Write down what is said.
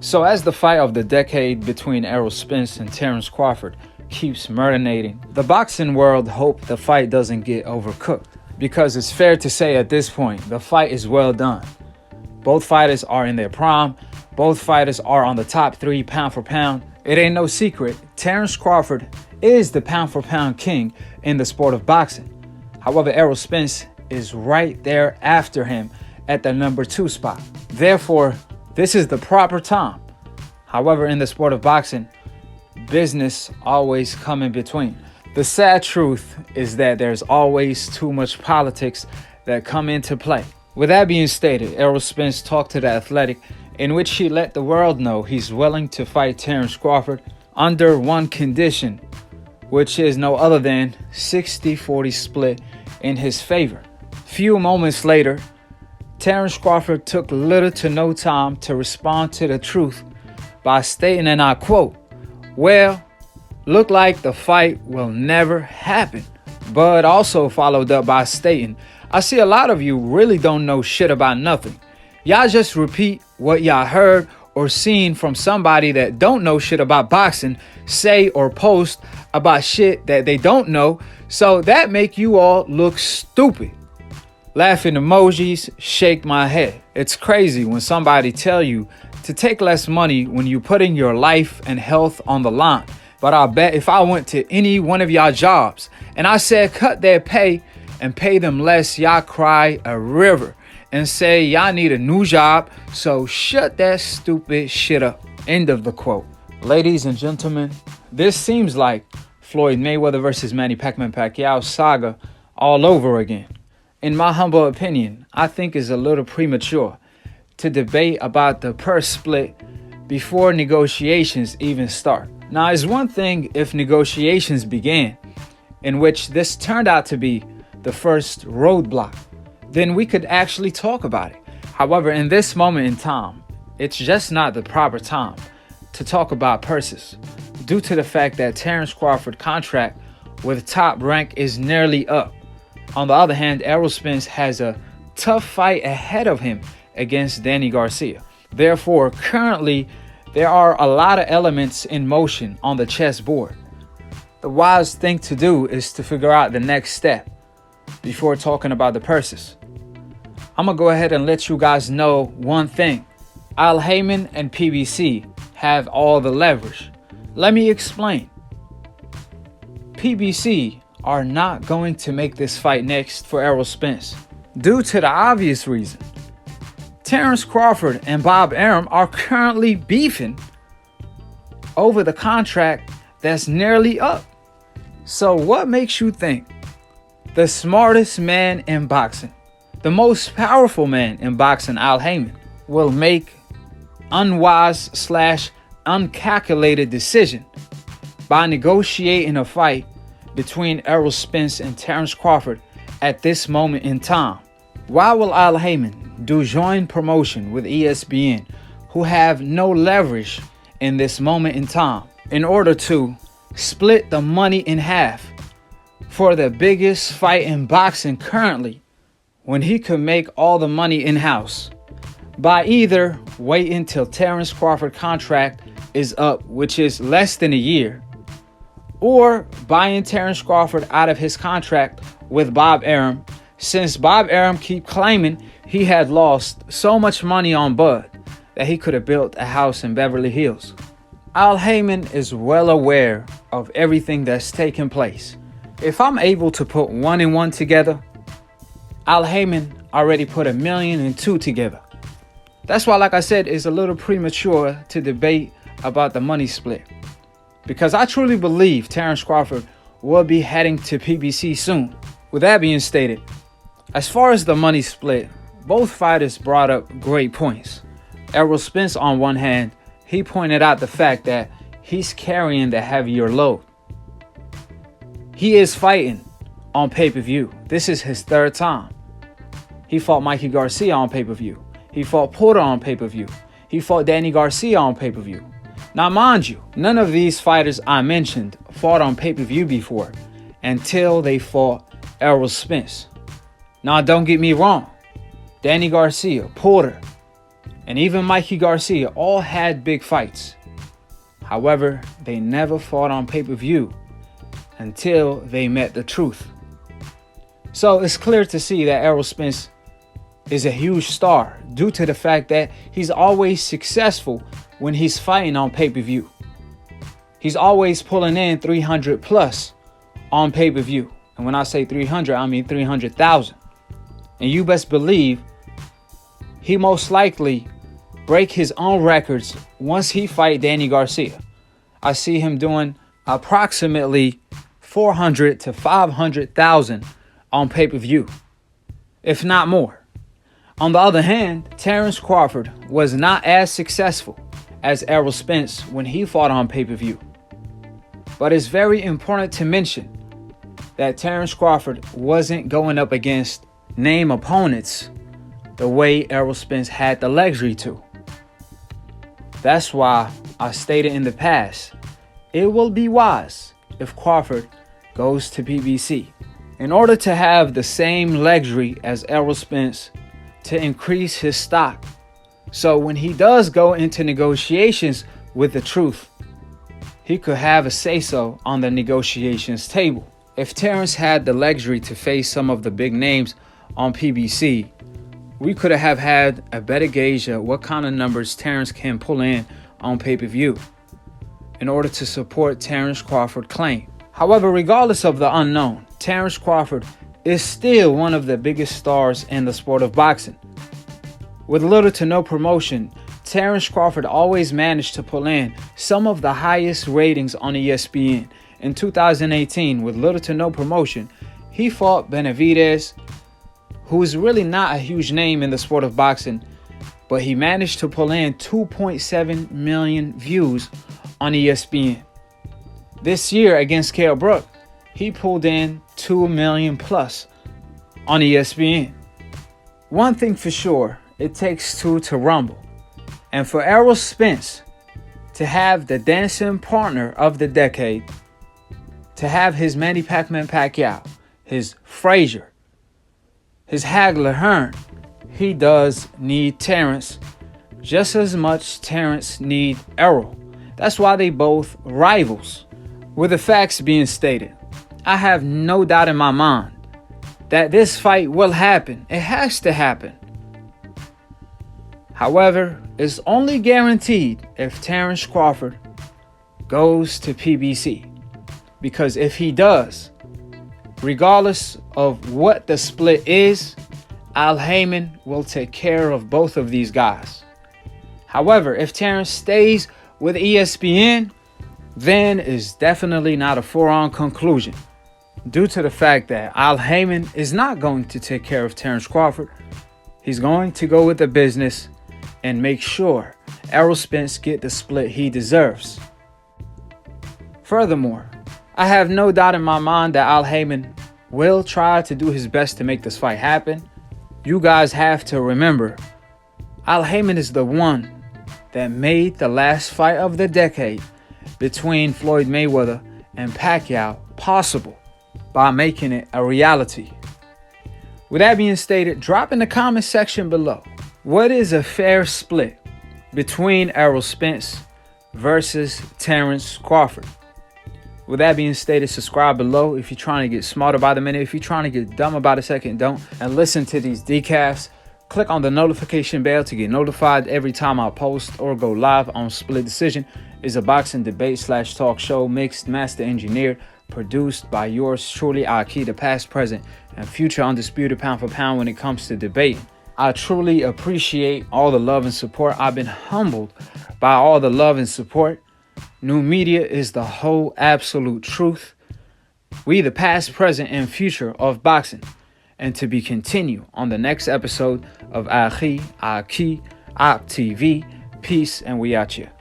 So as the fight of the decade between Errol Spence and Terence Crawford keeps marinating, the boxing world hope the fight doesn't get overcooked, because it's fair to say at this point, the fight is well done. Both fighters are in their prime. Both fighters are on the top 3 pound for pound. It ain't no secret, Terence Crawford is the pound for pound king in the sport of boxing. However, Errol Spence is right there after him at the number 2 spot. Therefore, this is the proper time. However, in the sport of boxing, business always come in between. The sad truth is that there's always too much politics that come into play. With that being stated, Errol Spence talked to The Athletic, in which he let the world know he's willing to fight Terence Crawford under one condition, which is no other than 60-40 split in his favor. Few moments later, Terence Crawford took little to no time to respond to the truth by stating, and I quote, "Well, look like the fight will never happen," but also followed up by stating, "I see a lot of you really don't know shit about nothing. Y'all just repeat what y'all heard or seen from somebody that don't know shit about boxing say or post about shit that they don't know, so that make you all look stupid." Laughing emojis, shake my head. It's crazy when somebody tell you to take less money when you putting your life and health on the line. But I bet if I went to any one of y'all jobs and I said cut their pay and pay them less, y'all cry a river and say y'all need a new job, so shut that stupid shit up. End of the quote. Ladies and gentlemen, this seems like Floyd Mayweather versus Manny Pacquiao saga all over again. In my humble opinion, I think it's a little premature to debate about the purse split before negotiations even start. Now, it's one thing if negotiations began, in which this turned out to be the first roadblock, then we could actually talk about it. However, in this moment in time, it's just not the proper time to talk about purses, due to the fact that Terence Crawford's contract with Top Rank is nearly up. On the other hand, Errol Spence has a tough fight ahead of him against Danny Garcia. Therefore, currently, there are a lot of elements in motion on the chessboard. The wise thing to do is to figure out the next step before talking about the purses. I'm going to go ahead and let you guys know one thing. Al Haymon and PBC have all the leverage. Let me explain. PBC are not going to make this fight next for Errol Spence due to the obvious reason. Terence Crawford and Bob Arum are currently beefing over the contract that's nearly up. So what makes you think the smartest man in boxing, the most powerful man in boxing, Al Haymon, will make unwise/uncalculated decision by negotiating a fight between Errol Spence and Terence Crawford at this moment in time? Why will Al Haymon do joint promotion with ESPN, who have no leverage in this moment in time, in order to split the money in half for the biggest fight in boxing currently, when he could make all the money in-house by either waiting till Terence Crawford contract is up, which is less than a year, or buying Terence Crawford out of his contract with Bob Arum, since Bob Arum keep claiming he had lost so much money on Bud that he could have built a house in Beverly Hills. Al Haymon is well aware of everything that's taking place. If I'm able to put 1 and 1 together, Al Haymon already put 1,000,002 together. That's why, like I said, it's a little premature to debate about the money split, because I truly believe Terence Crawford will be heading to PBC soon. With that being stated, as far as the money split, both fighters brought up great points. Errol Spence, on one hand, he pointed out the fact that he's carrying the heavier load. He is fighting on pay-per-view. This is his 3rd time. He fought Mikey Garcia on pay-per-view. He fought Porter on pay-per-view. He fought Danny Garcia on pay-per-view. Now, mind you, none of these fighters I mentioned fought on pay-per-view before until they fought Errol Spence. Now, don't get me wrong. Danny Garcia, Porter, and even Mikey Garcia all had big fights. However, they never fought on pay-per-view until they met the truth. So it's clear to see that Errol Spence is a huge star due to the fact that he's always successful when he's fighting on pay-per-view. He's always pulling in 300 plus on pay-per-view. And when I say 300, I mean 300,000. And you best believe he most likely break his own records once he fight Danny Garcia. I see him doing approximately 400 to 500,000 on pay-per-view, if not more. On the other hand, Terence Crawford was not as successful as Errol Spence when he fought on pay-per-view. But it's very important to mention that Terence Crawford wasn't going up against name opponents the way Errol Spence had the luxury to. That's why I stated in the past, it will be wise if Crawford goes to PBC in order to have the same luxury as Errol Spence to increase his stock. So when he does go into negotiations with the truth, he could have a say-so on the negotiations table. If Terence had the luxury to face some of the big names on PBC, we could have had a better gauge of what kind of numbers Terence can pull in on pay-per-view in order to support Terence Crawford's claim. However, regardless of the unknown, Terence Crawford is still one of the biggest stars in the sport of boxing. With little to no promotion, Terence Crawford always managed to pull in some of the highest ratings on ESPN. In 2018, with little to no promotion, he fought Benavidez, who is really not a huge name in the sport of boxing, but he managed to pull in 2.7 million views on ESPN. This year against Kell Brook, he pulled in 2 million plus on ESPN. One thing for sure, it takes two to rumble. And for Errol Spence to have the dancing partner of the decade, to have his Manny Pacquiao, his Frazier, his Hagler Hearn, he does need Terence just as much Terence need Errol. That's why they both rivals. With the facts being stated, I have no doubt in my mind that this fight will happen. It has to happen. However, it's only guaranteed if Terence Crawford goes to PBC. Because if he does, regardless of what the split is, Al Haymon will take care of both of these guys. However, if Terence stays with ESPN, then it's definitely not a foregone conclusion, due to the fact that Al Haymon is not going to take care of Terence Crawford. He's going to go with the business and make sure Errol Spence get the split he deserves. Furthermore, I have no doubt in my mind that Al Haymon will try to do his best to make this fight happen. You guys have to remember, Al Haymon is the one that made the last fight of the decade between Floyd Mayweather and Pacquiao possible by making it a reality. With that being stated, drop in the comment section below, what is a fair split between Errol Spence versus Terence Crawford? With that being stated, subscribe below if you're trying to get smarter by the minute. If you're trying to get dumb about a second, don't. And listen to these decasts. Click on the notification bell to get notified every time I post or go live on Split Decision. Is a boxing debate / talk show, mixed, master engineered, produced by yours truly, Akhi, the past, present, and future undisputed pound for pound when it comes to debating. I truly appreciate all the love and support. I've been humbled by all the love and support. New media is the whole absolute truth. We the past, present, and future of boxing. And to be continued on the next episode of Akhi, Ak TV. Peace, and we out here.